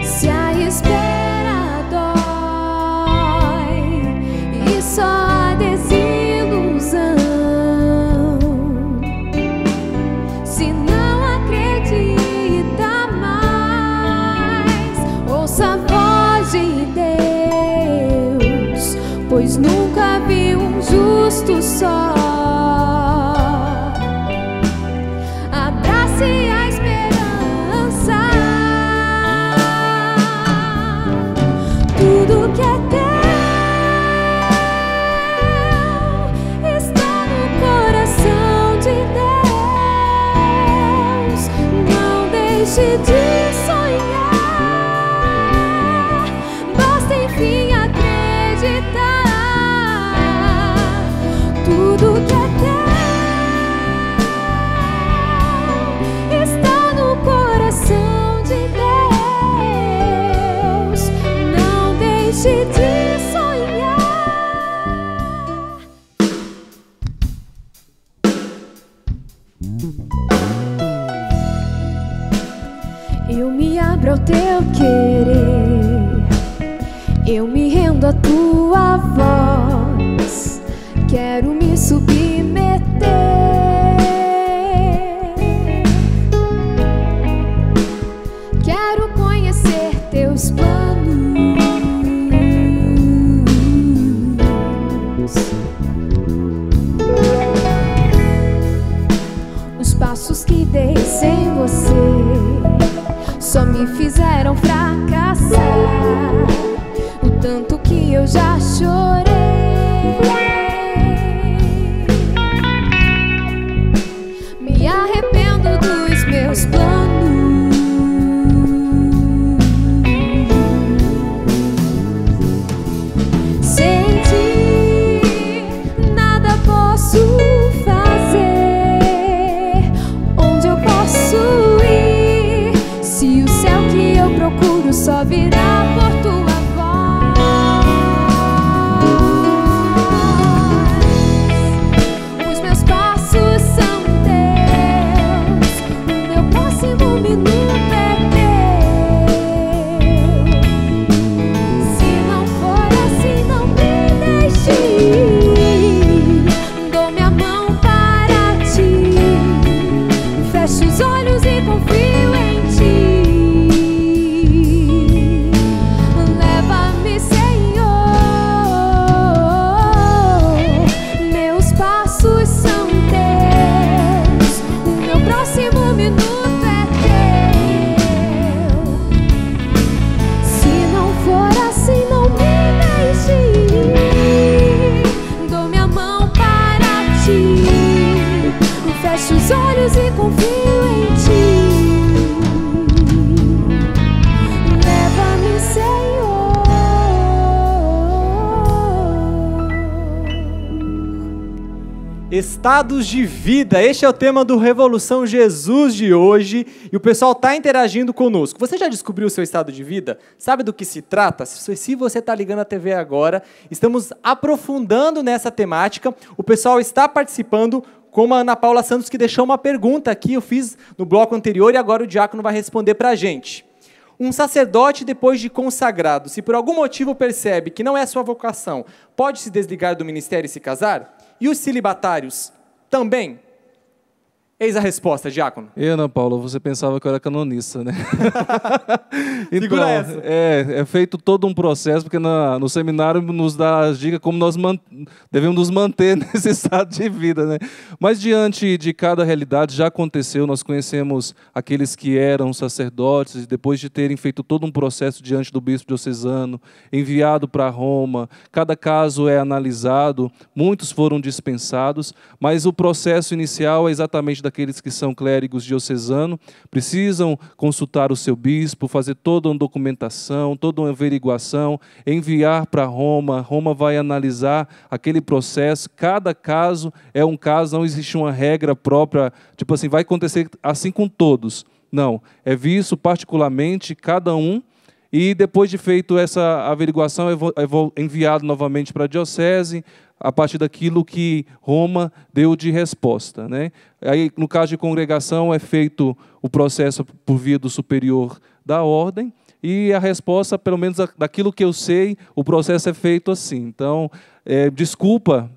Se a espera dói e só a desilusão, se não acredita mais, ouça a voz de Deus, pois nunca vi um justo só. Abrace a esperança. Tudo que é teu está no coração de Deus. Não deixe de sonhar, basta enfim acreditar. Tudo que é teu está no coração de Deus. Não deixe de sonhar. Eu me abro ao teu querer, Eu me rendo à tua voz, quero me submeter. Quero conhecer teus planos, os passos que dei sem você só me fizeram fracassar. O tanto que eu já chorei, me arrependo dos meus planos. Sem ti nada posso fazer. Onde eu posso ir se o céu que eu procuro só virá por tua Estados de vida, este é o tema do Revolução Jesus de hoje e o pessoal está interagindo conosco. Você já descobriu o seu estado de vida? Sabe do que se trata? Se você está ligando a TV agora, estamos aprofundando nessa temática, o pessoal está participando, como a Ana Paula Santos, que deixou uma pergunta aqui, eu fiz no bloco anterior e agora o diácono vai responder para a gente. Um sacerdote, depois de consagrado, se por algum motivo percebe que não é sua vocação, pode se desligar do ministério e se casar? E os celibatários também? Eis a resposta, diácono. E Ana Paula, você pensava que eu era canonista, né? Então, segura essa. É feito todo um processo, porque no seminário nos dá as dicas como nós devemos nos manter nesse estado de vida, né? Mas diante de cada realidade, já aconteceu, nós conhecemos aqueles que eram sacerdotes, depois de terem feito todo um processo diante do bispo diocesano, enviado para Roma, cada caso é analisado, muitos foram dispensados, mas o processo inicial é exatamente daqueles que são clérigos diocesanos, precisam consultar o seu bispo, fazer toda uma documentação, toda uma averiguação, enviar para Roma, Roma vai analisar aquele processo, cada caso é um caso, não existe uma regra própria, tipo assim, vai acontecer assim com todos. Não, é visto particularmente cada um, e depois de feito essa averiguação, é enviado novamente para a diocese, a partir daquilo que Roma deu de resposta, né? Aí, no caso de congregação, é feito o processo por via do superior da ordem, e a resposta, pelo menos daquilo que eu sei, o processo é feito assim. Então, desculpa,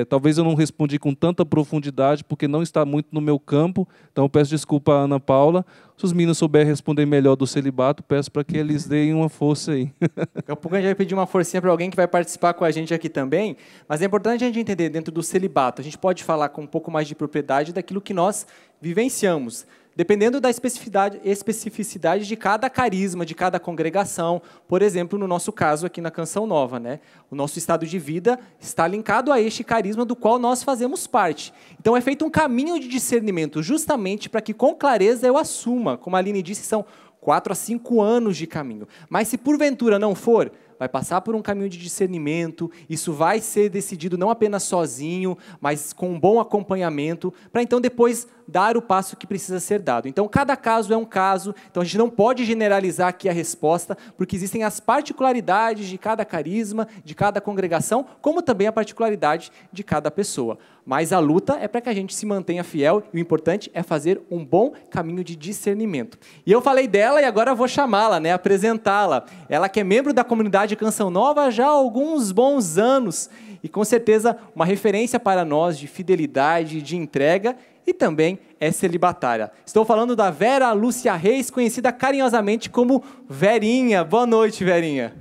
talvez eu não respondi com tanta profundidade, porque não está muito no meu campo, então peço desculpa à Ana Paula. Se os meninos souberem responder melhor do celibato, peço para que eles deem uma força aí. Daqui a pouco a gente vai pedir uma forcinha para alguém que vai participar com a gente aqui também, mas é importante a gente entender, dentro do celibato, a gente pode falar com um pouco mais de propriedade daquilo que nós vivenciamos, dependendo da especificidade de cada carisma, de cada congregação. Por exemplo, no nosso caso aqui na Canção Nova, né? O nosso estado de vida está linkado a este carisma do qual nós fazemos parte. Então é feito um caminho de discernimento, justamente para que com clareza eu assuma. Como a Aline disse, são 4 a 5 anos de caminho. Mas se porventura não for, vai passar por um caminho de discernimento, isso vai ser decidido não apenas sozinho, mas com um bom acompanhamento, para então depois dar o passo que precisa ser dado. Então, cada caso é um caso, então a gente não pode generalizar aqui a resposta, porque existem as particularidades de cada carisma, de cada congregação, como também a particularidade de cada pessoa. Mas a luta é para que a gente se mantenha fiel e o importante é fazer um bom caminho de discernimento. E eu falei dela e agora eu vou chamá-la, apresentá-la. Ela que é membro da comunidade Canção Nova já há alguns bons anos e com certeza uma referência para nós de fidelidade, de entrega e também é celibatária. Estou falando da Vera Lúcia Reis, conhecida carinhosamente como Verinha. Boa noite, Verinha.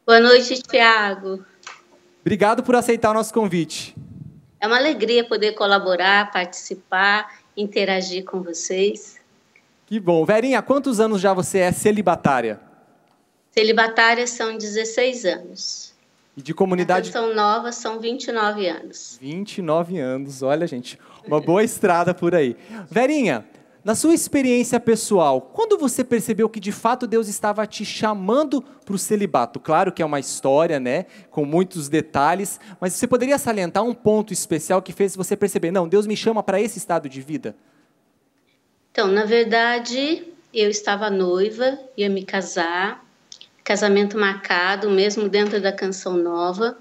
Boa noite, Tiago. Obrigado por aceitar o nosso convite. É uma alegria poder colaborar, participar, interagir com vocês. Que bom. Verinha, há quantos anos já você é celibatária? Celibatária são 16 anos. E de comunidade... Na Canção Nova são 29 anos. 29 anos, olha, gente, uma boa estrada por aí. Verinha, na sua experiência pessoal, quando você percebeu que de fato Deus estava te chamando para o celibato? Claro que é uma história, com muitos detalhes, mas você poderia salientar um ponto especial que fez você perceber, não, Deus me chama para esse estado de vida? Então, na verdade, eu estava noiva, ia me casar, casamento marcado, mesmo dentro da Canção Nova,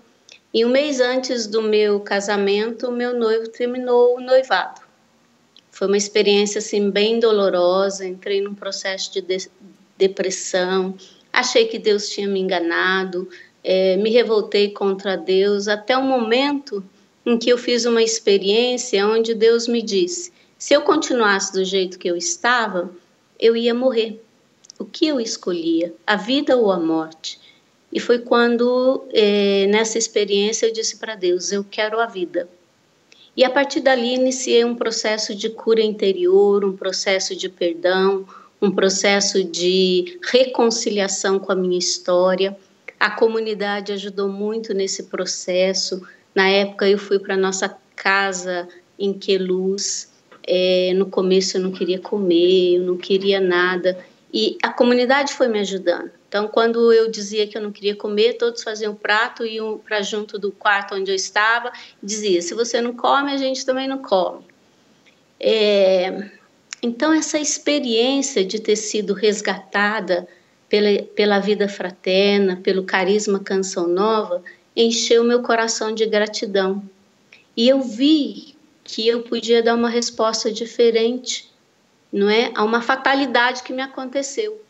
e um mês antes do meu casamento, o meu noivo terminou o noivado. Foi uma experiência assim, bem dolorosa, entrei num processo de depressão, achei que Deus tinha me enganado, me revoltei contra Deus, até o momento em que eu fiz uma experiência onde Deus me disse, se eu continuasse do jeito que eu estava, eu ia morrer. O que eu escolhia, a vida ou a morte? E foi quando, nessa experiência, eu disse para Deus, eu quero a vida. E a partir dali iniciei um processo de cura interior, um processo de perdão, um processo de reconciliação com a minha história. A comunidade ajudou muito nesse processo. Na época eu fui para a nossa casa em Queluz. No começo eu não queria comer, eu não queria nada. E a comunidade foi me ajudando. Então, quando eu dizia que eu não queria comer, todos faziam prato e iam para junto do quarto onde eu estava e dizia, se você não come, a gente também não come. Então, essa experiência de ter sido resgatada pela vida fraterna, pelo carisma Canção Nova, encheu meu coração de gratidão. E eu vi que eu podia dar uma resposta diferente, a uma fatalidade que me aconteceu.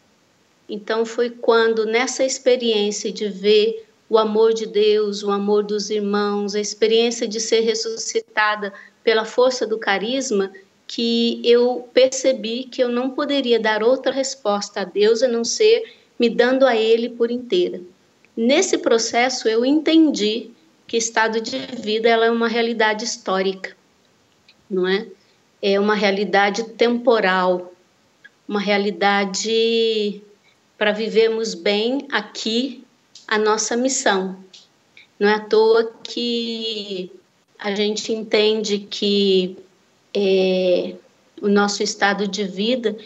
Então foi quando, nessa experiência de ver o amor de Deus, o amor dos irmãos, a experiência de ser ressuscitada pela força do carisma, que eu percebi que eu não poderia dar outra resposta a Deus a não ser me dando a Ele por inteira. Nesse processo eu entendi que estado de vida ela é uma realidade histórica, É uma realidade temporal, uma realidade para vivermos bem aqui a nossa missão. Não é à toa que a gente entende que o nosso estado de vida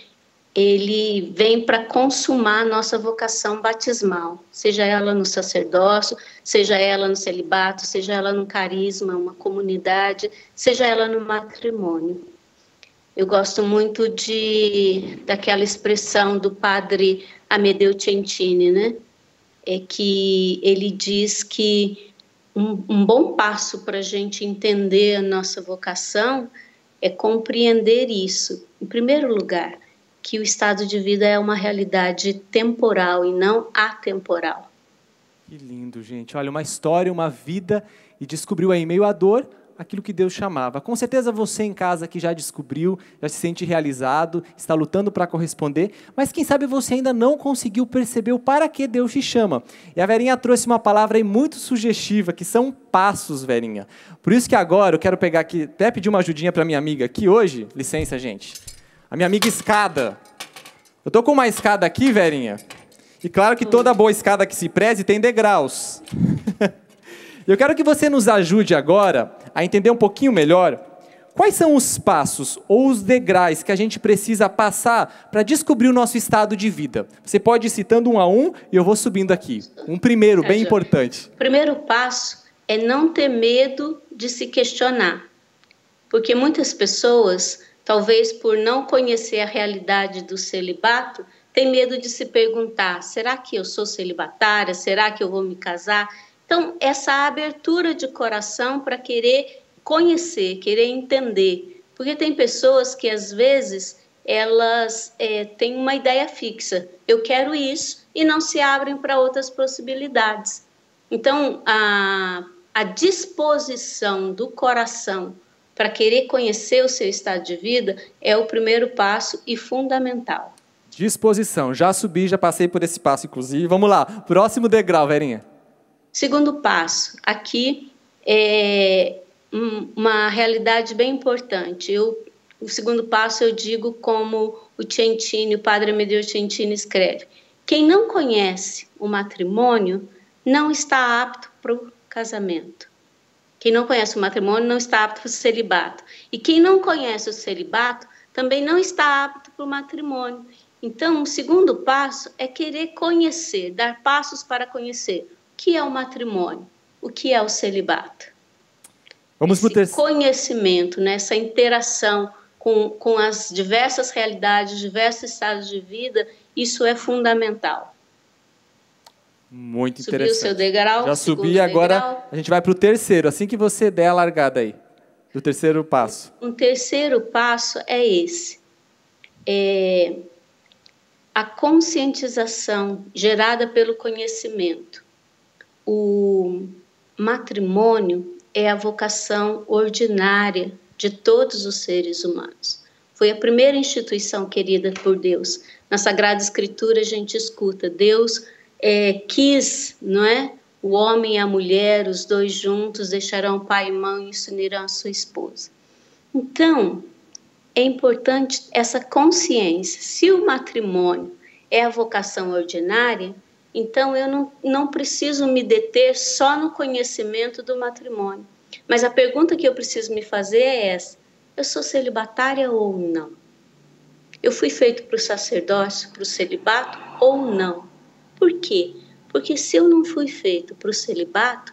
ele vem para consumar a nossa vocação batismal, seja ela no sacerdócio, seja ela no celibato, seja ela no carisma, uma comunidade, seja ela no matrimônio. Eu gosto muito daquela expressão do padre Amedeo Centini, que ele diz que um bom passo para a gente entender a nossa vocação é compreender isso. Em primeiro lugar, que o estado de vida é uma realidade temporal e não atemporal. Que lindo, gente. Olha, uma história, uma vida, e descobriu aí, meio à dor, aquilo que Deus chamava. Com certeza você em casa que já descobriu, já se sente realizado, está lutando para corresponder, mas quem sabe você ainda não conseguiu perceber o para que Deus te chama. E a Verinha trouxe uma palavra aí muito sugestiva, que são passos, Verinha. Por isso que agora eu quero pegar aqui, até pedir uma ajudinha para minha amiga aqui hoje, licença, gente. A minha amiga escada. Eu tô com uma escada aqui, Verinha, e claro que toda boa escada que se preze tem degraus. Eu quero que você nos ajude agora a entender um pouquinho melhor quais são os passos ou os degraus que a gente precisa passar para descobrir o nosso estado de vida. Você pode ir citando um a um e eu vou subindo aqui. Um primeiro, bem importante. O primeiro passo é não ter medo de se questionar. Porque muitas pessoas talvez por não conhecer a realidade do celibato, tem medo de se perguntar, será que eu sou celibatária? Será que eu vou me casar? Então, essa abertura de coração para querer conhecer, querer entender. Porque tem pessoas que, às vezes, elas têm uma ideia fixa. Eu quero isso, e não se abrem para outras possibilidades. Então, a disposição do coração para querer conhecer o seu estado de vida é o primeiro passo e fundamental. Disposição. Já subi, já passei por esse passo, inclusive. Vamos lá. Próximo degrau, Verinha. Segundo passo. Aqui é uma realidade bem importante. O segundo passo eu digo como o Centini, o padre Amedeo Centini escreve. Quem não conhece o matrimônio não está apto para o casamento. Quem não conhece o matrimônio não está apto para o celibato. E quem não conhece o celibato também não está apto para o matrimônio. Então, o segundo passo é querer conhecer, dar passos para conhecer o que é o matrimônio, o que é o celibato. Vamos para o terceiro. Conhecimento, né, essa interação com as diversas realidades, diversos estados de vida, isso é fundamental. Muito interessante. Subiu o seu degrau? Já subi, agora degrau. A gente vai para o terceiro, assim que você der a largada aí, do terceiro passo. Um terceiro passo é esse. A conscientização gerada pelo conhecimento. O matrimônio é a vocação ordinária de todos os seres humanos. Foi a primeira instituição querida por Deus. Na Sagrada Escritura a gente escuta, Deus quis, não é? O homem e a mulher, os dois juntos, deixarão pai e mãe e se unirão à sua esposa. Então, é importante essa consciência. Se o matrimônio é a vocação ordinária, então eu não preciso me deter só no conhecimento do matrimônio. Mas a pergunta que eu preciso me fazer é essa: eu sou celibatária ou não? Eu fui feito para o sacerdócio, para o celibato ou não? Por quê? Porque se eu não fui feito para o celibato,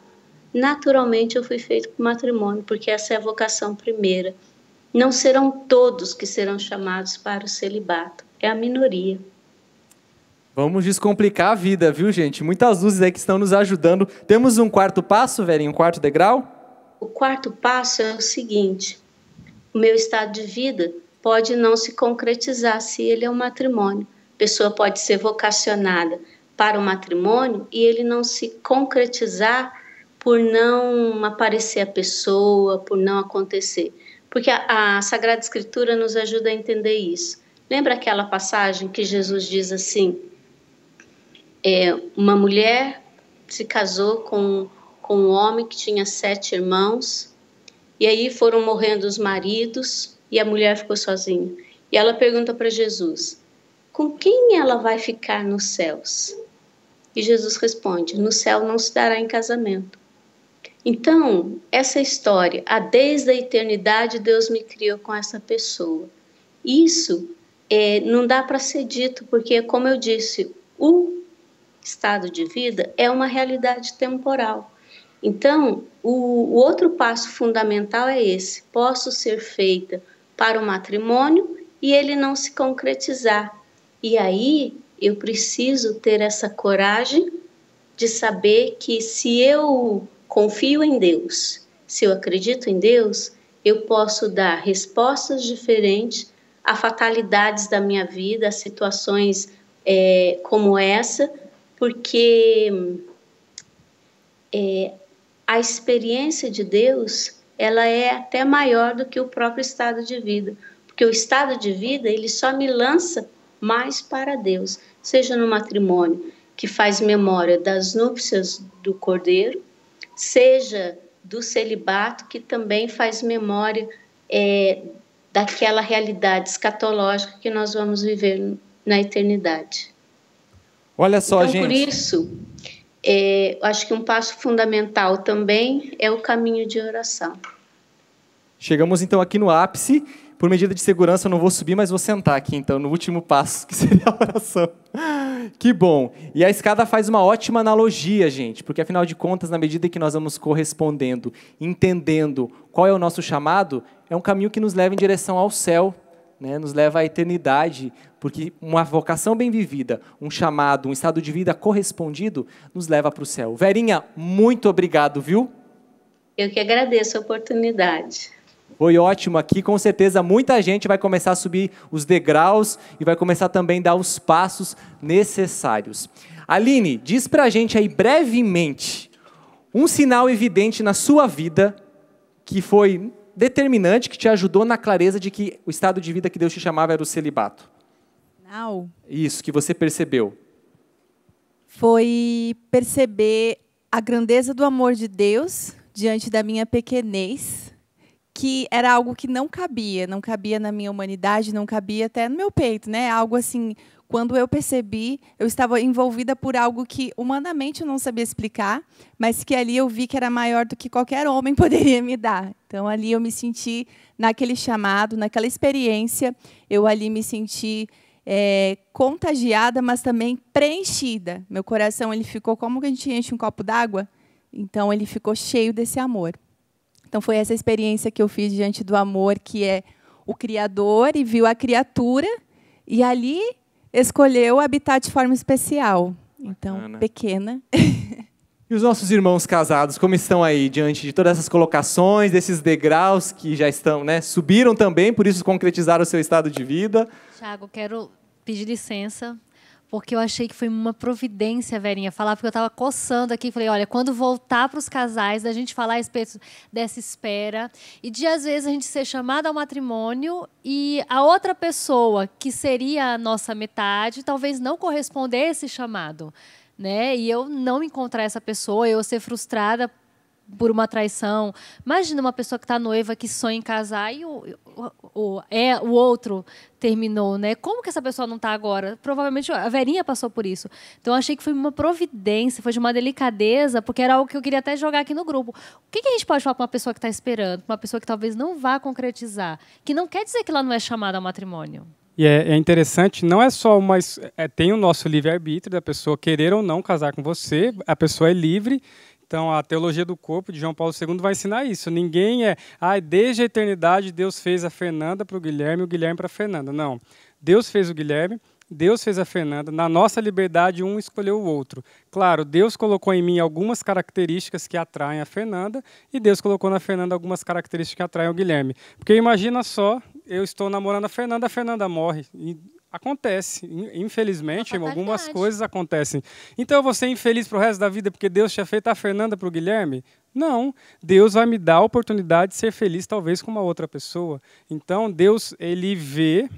naturalmente eu fui feito para o matrimônio, porque essa é a vocação primeira. Não serão todos que serão chamados para o celibato, é a minoria. Vamos descomplicar a vida, viu, gente? Muitas luzes aí que estão nos ajudando. Temos um quarto passo, Verinha, um quarto degrau? O quarto passo é o seguinte: o meu estado de vida pode não se concretizar se ele é um matrimônio. A pessoa pode ser vocacionada para o matrimônio e ele não se concretizar por não aparecer a pessoa, por não acontecer. Porque a Sagrada Escritura nos ajuda a entender isso. Lembra aquela passagem que Jesus diz assim, uma mulher se casou com um homem que tinha 7 irmãos, e aí foram morrendo os maridos, e a mulher ficou sozinha. E ela pergunta para Jesus, com quem ela vai ficar nos céus? E Jesus responde, no céu não se dará em casamento. Então, essa história, desde a eternidade Deus me criou com essa pessoa. Isso não dá para ser dito, porque, como eu disse, o estado de vida é uma realidade temporal. Então, o outro passo fundamental é esse: posso ser feita para o matrimônio e ele não se concretizar. E aí eu preciso ter essa coragem de saber que se eu confio em Deus, se eu acredito em Deus, eu posso dar respostas diferentes a fatalidades da minha vida, a situações como essa, porque a experiência de Deus, ela é até maior do que o próprio estado de vida, porque o estado de vida, ele só me lança mais para Deus, seja no matrimônio, que faz memória das núpcias do Cordeiro, seja do celibato, que também faz memória daquela realidade escatológica que nós vamos viver na eternidade. Olha só, então, gente. Por isso, acho que um passo fundamental também é o caminho de oração. Chegamos então aqui no ápice. Por medida de segurança, eu não vou subir, mas vou sentar aqui, então, no último passo, que seria a oração. Que bom! E a escada faz uma ótima analogia, gente, porque, afinal de contas, na medida que nós vamos correspondendo, entendendo qual é o nosso chamado, é um caminho que nos leva em direção ao céu, né, nos leva à eternidade, porque uma vocação bem vivida, um chamado, um estado de vida correspondido, nos leva para o céu. Verinha, muito obrigado, viu? Eu que agradeço a oportunidade. Foi ótimo aqui, com certeza muita gente vai começar a subir os degraus e vai começar também a dar os passos necessários. Aline, diz pra gente aí brevemente um sinal evidente na sua vida que foi determinante, que te ajudou na clareza de que o estado de vida que Deus te chamava era o celibato. Não. Isso, que você percebeu. Foi perceber a grandeza do amor de Deus diante da minha pequenez, que era algo que não cabia na minha humanidade, não cabia até no meu peito, né? Algo assim, quando eu percebi, eu estava envolvida por algo que humanamente eu não sabia explicar, mas que ali eu vi que era maior do que qualquer homem poderia me dar. Então ali eu me senti naquele chamado, naquela experiência, eu ali me senti contagiada, mas também preenchida. Meu coração ele ficou como que a gente enche um copo d'água, então ele ficou cheio desse amor. Então, foi essa experiência que eu fiz diante do amor, que é o Criador, e viu a criatura, e ali escolheu habitar de forma especial. Então, bacana. Pequena. E os nossos irmãos casados, como estão aí diante de todas essas colocações, desses degraus que já estão, né, subiram também, por isso concretizaram o seu estado de vida? Tiago, quero pedir licença, porque eu achei que foi uma providência, Verinha, falar, porque eu estava coçando aqui, falei, olha, quando voltar para os casais, da gente falar a respeito dessa espera, e de, às vezes, a gente ser chamada ao matrimônio e a outra pessoa, que seria a nossa metade, talvez não corresponder a esse chamado, né? E eu não encontrar essa pessoa, eu ser frustrada por uma traição. Imagina uma pessoa que está noiva, que sonha em casar e o outro terminou, né? Como que essa pessoa não está agora? Provavelmente a Verinha passou por isso. Então, eu achei que foi uma providência, foi de uma delicadeza, porque era algo que eu queria até jogar aqui no grupo. O que a gente pode falar para uma pessoa que está esperando, para uma pessoa que talvez não vá concretizar? Que não quer dizer que ela não é chamada ao matrimônio. E é interessante, não é só uma... tem o nosso livre-arbítrio da pessoa querer ou não casar com você, a pessoa é livre. Então, a teologia do corpo de João Paulo II vai ensinar isso. Ninguém desde a eternidade Deus fez a Fernanda para o Guilherme e o Guilherme para a Fernanda. Não. Deus fez o Guilherme, Deus fez a Fernanda. Na nossa liberdade, um escolheu o outro. Claro, Deus colocou em mim algumas características que atraem a Fernanda e Deus colocou na Fernanda algumas características que atraem o Guilherme. Porque imagina só, eu estou namorando a Fernanda morre. Acontece, infelizmente, algumas coisas acontecem. Então eu vou ser infeliz para o resto da vida porque Deus tinha feito a Fernanda para o Guilherme? Não, Deus vai me dar a oportunidade de ser feliz talvez com uma outra pessoa. Então Deus, ele vê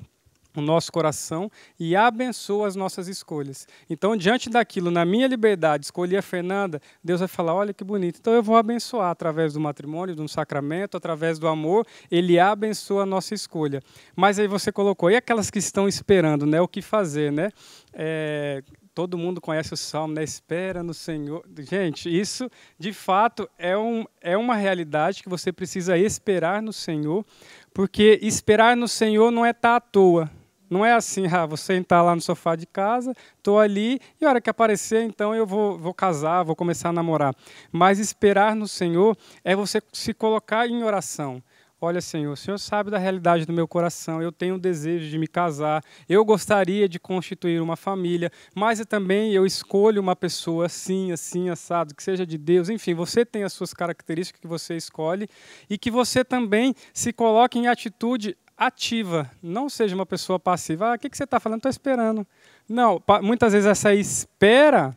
o nosso coração e abençoa as nossas escolhas. Então, diante daquilo, na minha liberdade, escolhi a Fernanda, Deus vai falar, olha que bonito. Então, eu vou abençoar através do matrimônio, de um sacramento, através do amor, ele abençoa a nossa escolha. Mas aí você colocou, e aquelas que estão esperando, né? O que fazer, né? Todo mundo conhece o Salmo, né? Espera no Senhor. Gente, isso, de fato, é uma realidade que você precisa esperar no Senhor, porque esperar no Senhor não é estar à toa. Não é assim, você entrar lá no sofá de casa, estou ali, e a hora que aparecer, então eu vou casar, vou começar a namorar. Mas esperar no Senhor é você se colocar em oração. Olha, Senhor, o Senhor sabe da realidade do meu coração, eu tenho o desejo de me casar, eu gostaria de constituir uma família, mas eu escolho uma pessoa assim, assado, que seja de Deus. Enfim, você tem as suas características que você escolhe e que você também se coloque em atitude ativa, não seja uma pessoa passiva. O que você está falando? Estou esperando. Não, muitas vezes essa espera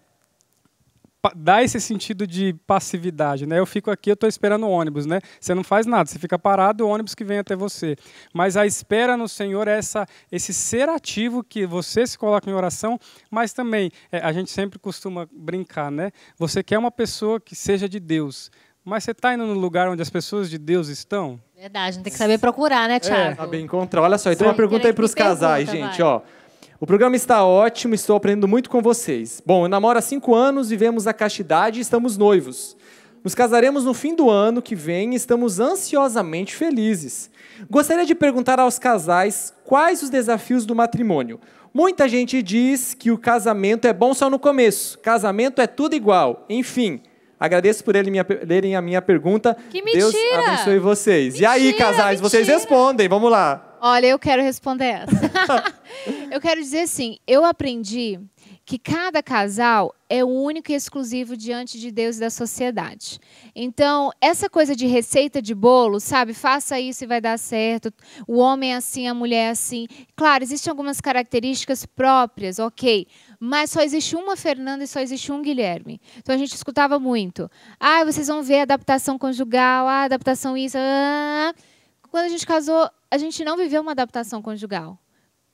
dá esse sentido de passividade, né? Eu fico aqui, eu estou esperando o ônibus, né? Você não faz nada, você fica parado, o ônibus que vem até você. Mas a espera no Senhor é esse ser ativo que você se coloca em oração, mas também, a gente sempre costuma brincar, né? Você quer uma pessoa que seja de Deus, mas você está indo no lugar onde as pessoas de Deus estão? Verdade, tem que saber procurar, né, Tiago? Saber encontrar. Olha só, então uma pergunta aí para os casais, gente, ó. O programa está ótimo, estou aprendendo muito com vocês. Bom, eu namoro há 5 anos, vivemos a castidade e estamos noivos. Nos casaremos no fim do ano que vem e estamos ansiosamente felizes. Gostaria de perguntar aos casais quais os desafios do matrimônio. Muita gente diz que o casamento é bom só no começo, casamento é tudo igual, enfim... Agradeço por lerem a minha pergunta. Que mentira! Deus abençoe vocês. Mentira, e aí, casais, vocês respondem. Vamos lá. Olha, eu quero responder essa. Eu quero dizer assim, eu aprendi que cada casal é único e exclusivo diante de Deus e da sociedade. Então, essa coisa de receita de bolo, sabe? Faça isso e vai dar certo. O homem é assim, a mulher é assim. Claro, existem algumas características próprias, ok. Mas só existe uma Fernanda e só existe um Guilherme. Então, a gente escutava muito. Ah, vocês vão ver adaptação conjugal, adaptação isso. Quando a gente casou, a gente não viveu uma adaptação conjugal.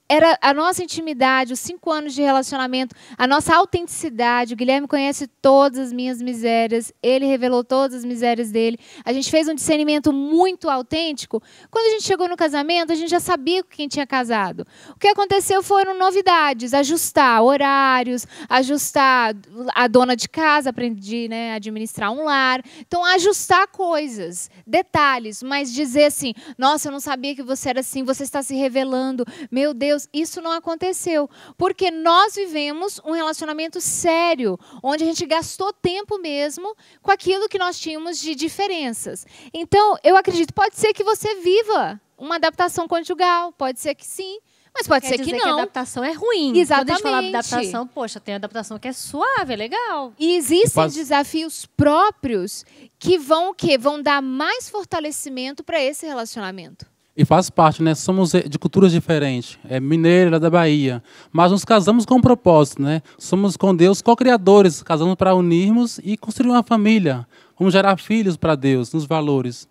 Era a nossa intimidade, os 5 anos de relacionamento, a nossa autenticidade. O Guilherme conhece todas as minhas misérias, ele revelou todas as misérias dele. A gente fez um discernimento muito autêntico. Quando a gente chegou no casamento, a gente já sabia com quem tinha casado. O que aconteceu foram novidades, ajustar horários, ajustar a dona de casa, aprendi, né, a administrar um lar. Então, ajustar coisas, detalhes, mas dizer assim, nossa, eu não sabia que você era assim, você está se revelando, meu Deus, isso não aconteceu, porque nós vivemos um relacionamento sério, onde a gente gastou tempo mesmo com aquilo que nós tínhamos de diferenças. Então, eu acredito, pode ser que você viva uma adaptação conjugal, pode ser que sim, mas pode ser que não. Que a adaptação é ruim. Exatamente. Quando a gente fala de adaptação, poxa, tem adaptação que é suave, é legal. E existem desafios próprios que vão o quê? Vão dar mais fortalecimento para esse relacionamento. E faz parte, né? Somos de culturas diferentes. É mineira da Bahia. Mas nos casamos com um propósito, né? Somos com Deus co-criadores. Casamos para unirmos e construir uma família. Vamos gerar filhos para Deus, nos valores.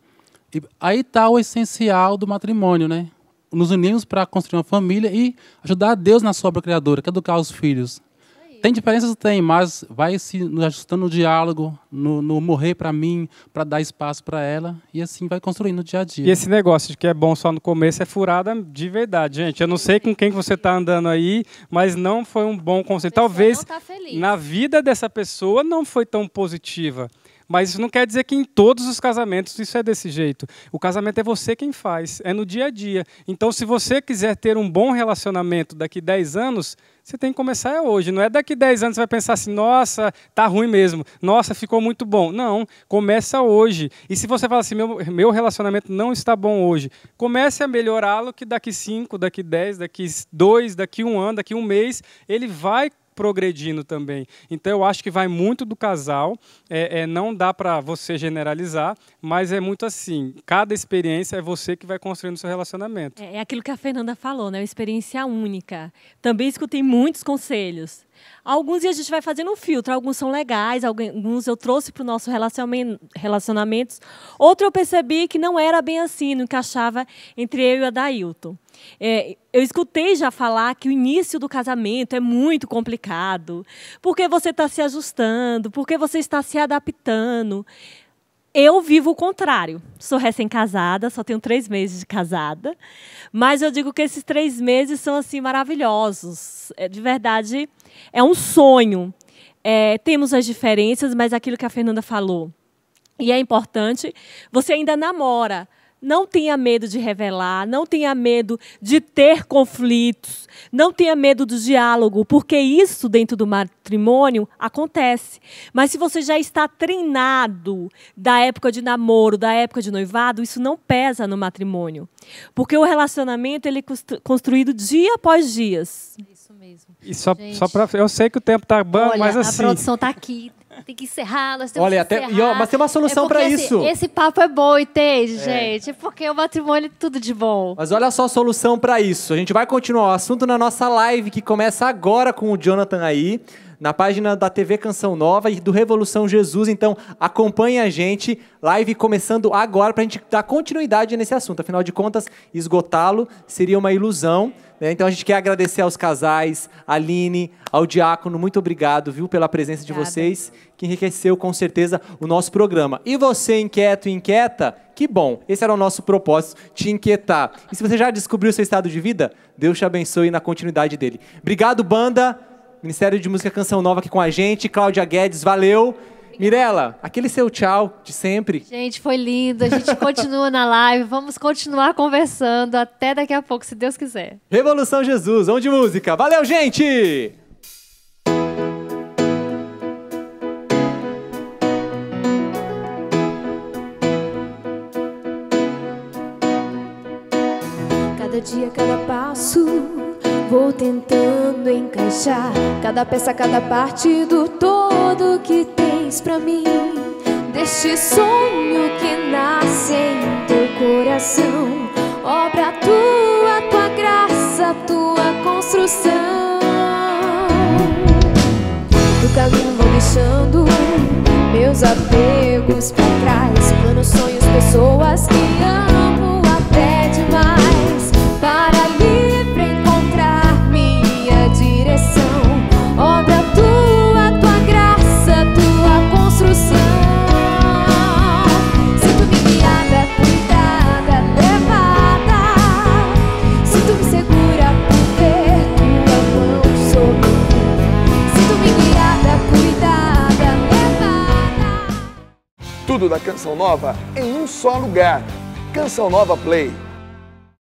E aí está o essencial do matrimônio, né? Nos unimos para construir uma família e ajudar a Deus na sua obra criadora, que é educar os filhos. Tem diferenças? Tem, mas vai se ajustando no diálogo, no morrer para mim, para dar espaço para ela, e assim vai construindo o dia a dia. E esse negócio de que é bom só no começo é furada de verdade, gente. Eu não sei com quem que você está andando aí, mas não foi um bom conselho. Talvez na vida dessa pessoa não foi tão positiva. Mas isso não quer dizer que em todos os casamentos isso é desse jeito. O casamento é você quem faz, é no dia a dia. Então, se você quiser ter um bom relacionamento daqui 10 anos, você tem que começar hoje. Não é daqui 10 anos você vai pensar assim, nossa, tá ruim mesmo. Nossa, ficou muito bom. Não, começa hoje. E se você fala assim, meu relacionamento não está bom hoje, comece a melhorá-lo que daqui 5, daqui 10, daqui 2, daqui 1 ano, daqui 1 mês, ele vai progredindo também. Então, eu acho que vai muito do casal, não dá para você generalizar, mas é muito assim, cada experiência é você que vai construindo o seu relacionamento. É aquilo que a Fernanda falou, né? Uma experiência única. Também escutei muitos conselhos. Alguns a gente vai fazendo um filtro, alguns são legais, alguns eu trouxe para o nosso relacionamentos, outro eu percebi que não era bem assim, não encaixava entre eu e o Adailton. Eu escutei já falar que o início do casamento é muito complicado, porque você está se ajustando, porque você está se adaptando. Eu vivo o contrário. Sou recém-casada, só tenho 3 meses de casada, mas eu digo que esses 3 meses são assim maravilhosos. De verdade, é um sonho. Temos as diferenças, mas aquilo que a Fernanda falou. E é importante, você ainda namora. Não tenha medo de revelar, não tenha medo de ter conflitos, não tenha medo do diálogo, porque isso dentro do matrimônio acontece. Mas se você já está treinado da época de namoro, da época de noivado, isso não pesa no matrimônio. Porque o relacionamento ele é construído dia após dia. Isso mesmo. E só para eu sei que o tempo está bom, mas assim... a produção está aqui. Tem que encerrar, nós temos que encerrar. Mas tem uma solução para isso. Esse papo é bom, entende, gente? Porque o matrimônio é tudo de bom. Mas olha só a solução para isso. A gente vai continuar o assunto na nossa live, que começa agora com o Jonathan aí, na página da TV Canção Nova e do Revolução Jesus. Então, acompanhe a gente. Live começando agora para a gente dar continuidade nesse assunto. Afinal de contas, esgotá-lo seria uma ilusão. Então, a gente quer agradecer aos casais, a Aline, ao Diácono. Muito obrigado, viu, pela presença de vocês, que enriqueceu, com certeza, o nosso programa. E você, inquieto e inquieta, que bom. Esse era o nosso propósito, te inquietar. E se você já descobriu o seu estado de vida, Deus te abençoe na continuidade dele. Obrigado, banda. Ministério de Música Canção Nova aqui com a gente. Cláudia Guedes, valeu. Mirela, aquele seu tchau de sempre. Gente, foi lindo. A gente continua na live. Vamos continuar conversando até daqui a pouco, se Deus quiser. Revolução Jesus, onde música. Valeu, gente! Cada dia, cada passo, vou tentando encaixar cada peça, cada parte do todo que tens pra mim. Deste sonho que nasce em teu coração, obra tua, tua graça, tua construção. No caminho vou deixando meus apegos pra trás, planos, sonhos, pessoas que amo até demais, para livre encontrar minha direção. Obra tua, tua graça, tua construção. Sinto-me guiada, cuidada, levada. Sinto-me segura por ter tua mão sobre mim. Sinto-me guiada, cuidada, levada. Tudo da Canção Nova em um só lugar. Canção Nova Play.